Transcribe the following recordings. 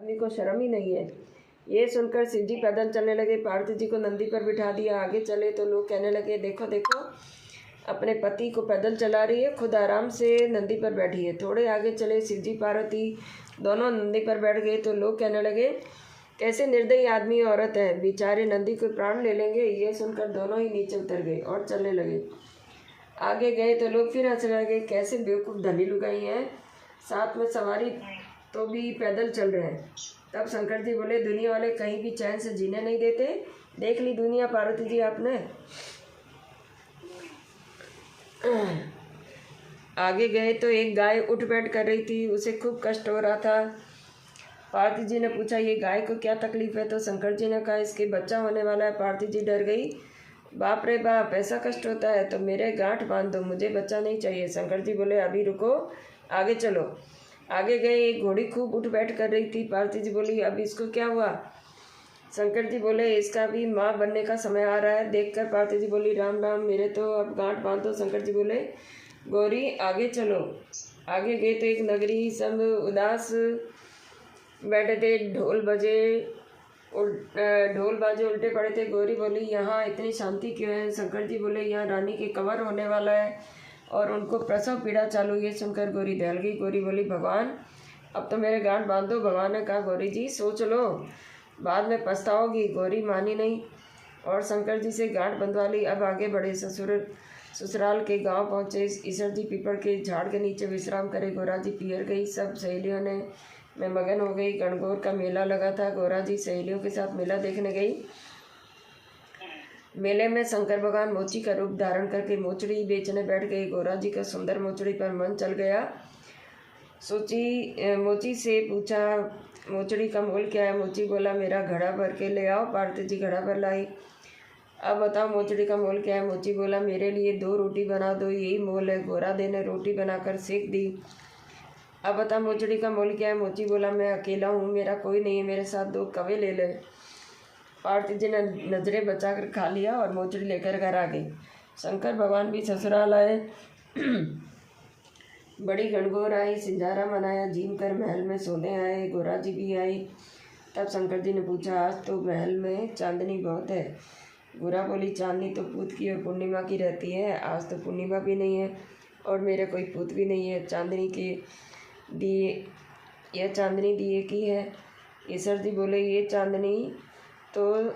आदमी को शर्म ही नहीं है। ये सुनकर शिव जी पैदल चलने लगे। पार्वती जी को नंदी पर बिठा दिया। आगे चले तो लोग कहने लगे, देखो देखो अपने पति को पैदल चला रही है, खुद आराम से नंदी पर बैठी है। थोड़े आगे चले, शिव जी पार्वती दोनों नंदी पर बैठ गए तो लोग कहने लगे, कैसे निर्दयी आदमी औरत है, बेचारे नंदी को प्राण ले लेंगे। ये सुनकर दोनों ही नीचे उतर गए और चलने लगे। आगे गए तो लोग फिर हंसने लगे, कैसे बेवकूफ़ धनी लुगाई हैं, साथ में सवारी तो भी पैदल चल रहे हैं। तब शंकर जी बोले, दुनिया वाले कहीं भी चैन से जीने नहीं देते, देख ली दुनिया पार्वती जी आपने। आगे गए तो एक गाय उठ बैठ कर रही थी, उसे खूब कष्ट हो रहा था। पार्वती जी ने पूछा, ये गाय को क्या तकलीफ है? तो शंकर जी ने कहा, इसके बच्चा होने वाला है। पार्वती जी डर गई, बाप रे बाप, ऐसा कष्ट होता है तो मेरे गांठ बांध दो, मुझे बच्चा नहीं चाहिए। शंकर जी बोले, अभी रुको, आगे चलो। आगे गए, एक घोड़ी खूब उठ बैठ कर रही थी। पार्वती जी बोली, अब इसको क्या हुआ? शंकर जी बोले, इसका भी माँ बनने का समय आ रहा है। देखकर पार्वती जी बोली, राम राम, मेरे तो अब गांठ बांध दो। शंकर जी बोले, गौरी आगे चलो। आगे गए तो एक नगरी, सब उदास बैठे थे, ढोल बाजे उल्टे पड़े थे। गौरी बोली, यहाँ इतनी शांति क्यों है? शंकर जी बोले, यहाँ रानी के कंवर होने वाला है और उनको प्रसव पीड़ा चालू। ये सुनकर गौरी दहल गई। गौरी बोली, भगवान अब तो मेरे गांठ बांध दो। भगवान ने कहा, गौरी जी सोच लो, बाद में पछताओगी। गौरी मानी नहीं और शंकर जी से गांठ बंधवा ली। अब आगे बढ़े, ससुराल के गांव पहुँचे। ईश्वर जी पीपल के झाड़ के नीचे विश्राम करे। गौरा जी पियर गई, सब सहेलियों ने मैं मगन हो गई। गणगौर का मेला लगा था। गौरा जी सहेलियों के साथ मेला देखने गई। मेले में शंकर भगवान मोची का रूप धारण करके मोचड़ी बेचने बैठ गए। गौरा जी का सुंदर मोचड़ी पर मन चल गया। मोची से पूछा, मोचड़ी का मोल क्या है? मोची बोला, मेरा घड़ा भर के ले आओ। पार्वती जी घड़ा भर लाई। अब बताओ मोचड़ी का मोल क्या है? मोची बोला, मेरे लिए 2 रोटी बना दो, यही मोल है। गोरा दे ने रोटी बनाकर सेक दी। अब बता मोचड़ी का मोल क्या है? मोची बोला, मैं अकेला हूँ, मेरा कोई नहीं है, मेरे साथ 2 कवे ले ले। पार्वती जी ने नजरें बचाकर खा लिया और मोचड़ी लेकर घर आ गई। शंकर भगवान भी ससुराल आए। बड़ी गणगौर आई, सिंजारा मनाया, झीम कर महल में सोने आए। गोरा जी भी आई। तब शंकर जी ने पूछा, आज तो महल में चांदनी बहुत है। गोरा बोली, चांदनी तो पूत की और पूर्णिमा की रहती है, आज तो पूर्णिमा भी नहीं है और मेरे कोई पूत भी नहीं है। चांदनी के दिए, यह चांदनी दिए की है। ईश्वर जी बोले, ये चांदनी तो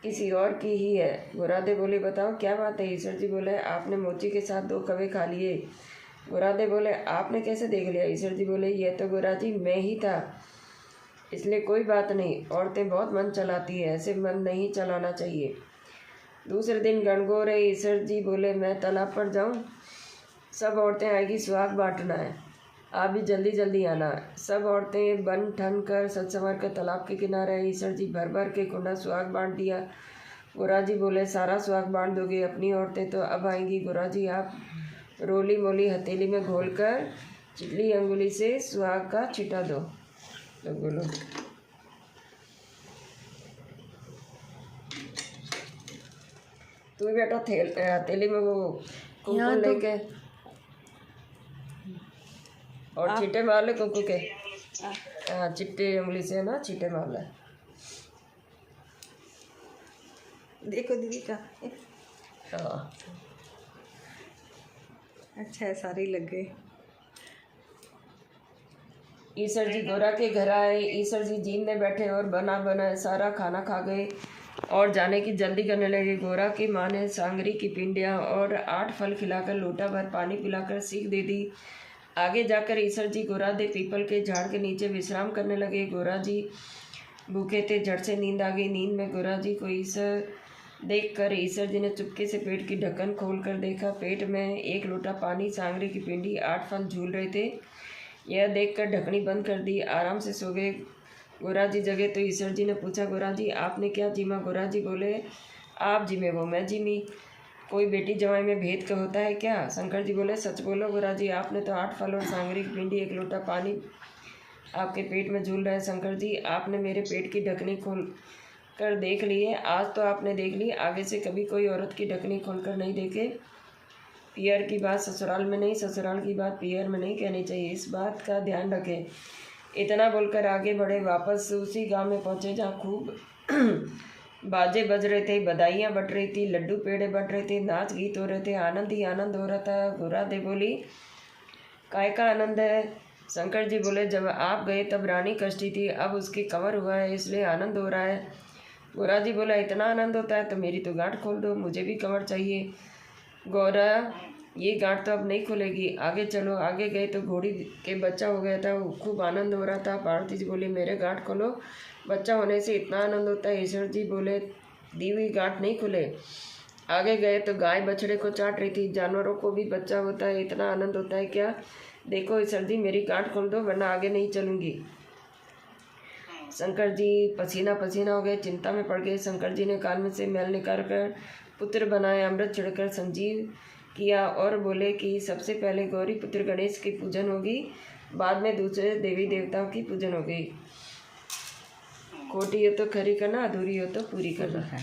किसी और की ही है। गोरादे बोले, बताओ क्या बात है? ईश्वर जी बोले, आपने मोची के साथ 2 कवे खा लिए। गोरादे बोले, आपने कैसे देख लिया? ईश्वर जी बोले, यह तो गोरा जी मैं ही था, इसलिए कोई बात नहीं। औरतें बहुत मन चलाती है, ऐसे मन नहीं चलाना चाहिए। दूसरे दिन गणगौर है। ईश्वर जी बोले, मैं तालाब पर जाऊँ? सब औरतें आएगी, सुहाग बांटना है, आप भी जल्दी जल्दी आना। सब औरतें बन ठन कर सज संवर कर तालाब के किनारे। ईश्वर जी भर भर के कुंडा सुहाग बांट दिया। गोरा जी बोले, सारा सुहाग बांट दोगे? अपनी औरतें तो अब आएंगी। गोरा जी, आप रोली मोली हथेली में घोलकर चिटली अंगुली से सुहाग का छिटा दो। तो बोलो, तू भी बेटा हथेली में वो कुमकुम लेके और छींटे मार ले कुकू के। हाँ, चिट्टे उंगली से ना छींटे मार ले। देखो दीदी का। हाँ, अच्छा है, सारे लग गए। ईश्वर जी गोरा के घर आए। ईश्वर जी जीमने बैठे और बना बना सारा खाना खा गए और जाने की जल्दी करने लगे। गोरा की माँ ने सांगरी की पिंडियाँ और 8 फल खिलाकर लोटा भर पानी पिलाकर सीख दे दी। आगे जाकर ईश्वर जी गोरा दे पीपल के झाड़ के नीचे विश्राम करने लगे। गोरा जी भूखे थे, झट से नींद आ गई। नींद में गोरा जी को ईश्वर देखकर ईश्वर जी ने चुपके से पेट की ढक्कन खोलकर देखा। पेट में 1 लोटा पानी, सांगरी की पिंडी, 8 फल झूल रहे थे। यह देखकर ढकनी बंद कर दी, आराम से सो गए। गोरा जी जगे तो ईश्वर जी ने पूछा, गोरा जी आपने क्या जीमा? गोरा जी बोले, आप जिमे वो मैं जिमी, कोई बेटी जवाई में भेद का होता है क्या? शंकर जी बोले, सच बोलो गोरा जी, आपने तो 8 फल और सांगरी की पिंडी, 1 लोटा पानी आपके पेट में झूल रहा है। शंकर जी, आपने मेरे पेट की ढकनी खोल कर देख ली है, आज तो आपने देख ली, आगे से कभी कोई औरत की ढकनी खोलकर नहीं देखे। पियर की बात ससुराल में नहीं, ससुराल की बात पियर में नहीं कहनी चाहिए, इस बात का ध्यान रखें। इतना बोलकर आगे बढ़े। वापस उसी गांव में पहुंचे जहाँ खूब बाजे बज रहे थे, बधाइयाँ बट रही थी, लड्डू पेड़े बट रहे थे, नाच गीत हो रहे थे, आनंद ही आनंद हो रहा था। गोरा दे बोली, काय का आनंद है? शंकर जी बोले, जब आप गए तब रानी कष्टी थी, अब उसकी कंवर हुआ है इसलिए आनंद हो रहा है। गोरा जी बोला, इतना आनंद होता है तो मेरी तो गांठ खोल दो, मुझे भी कंवर चाहिए। गोरा, ये गांठ तो अब नहीं खुलेगी, आगे चलो। आगे गए तो घोड़ी के बच्चा हो गया था, वो खूब आनंद हो रहा था। पार्वती जी बोली, मेरे गांठ खोलो, बच्चा होने से इतना आनंद होता है। ईश्वर जी बोले, दी हुई गांठ नहीं खुले। आगे गए तो गाय बछड़े को चाट रही थी। जानवरों को भी बच्चा होता है, इतना आनंद होता है क्या? देखो ईश्वर जी, मेरी गांठ खोल दो वरना आगे नहीं चलूँगी। शंकर जी पसीना पसीना हो गए, चिंता में पड़ गए। शंकर जी ने कान में से मैल निकाल कर पुत्र बनाया, अमृत छिड़कर संजीव किया और बोले कि सबसे पहले गौरी पुत्र गणेश की पूजन होगी, बाद में दूसरे देवी देवताओं की पूजन होगी। खोटी हो तो खरी करना, अधूरी हो तो पूरी करना।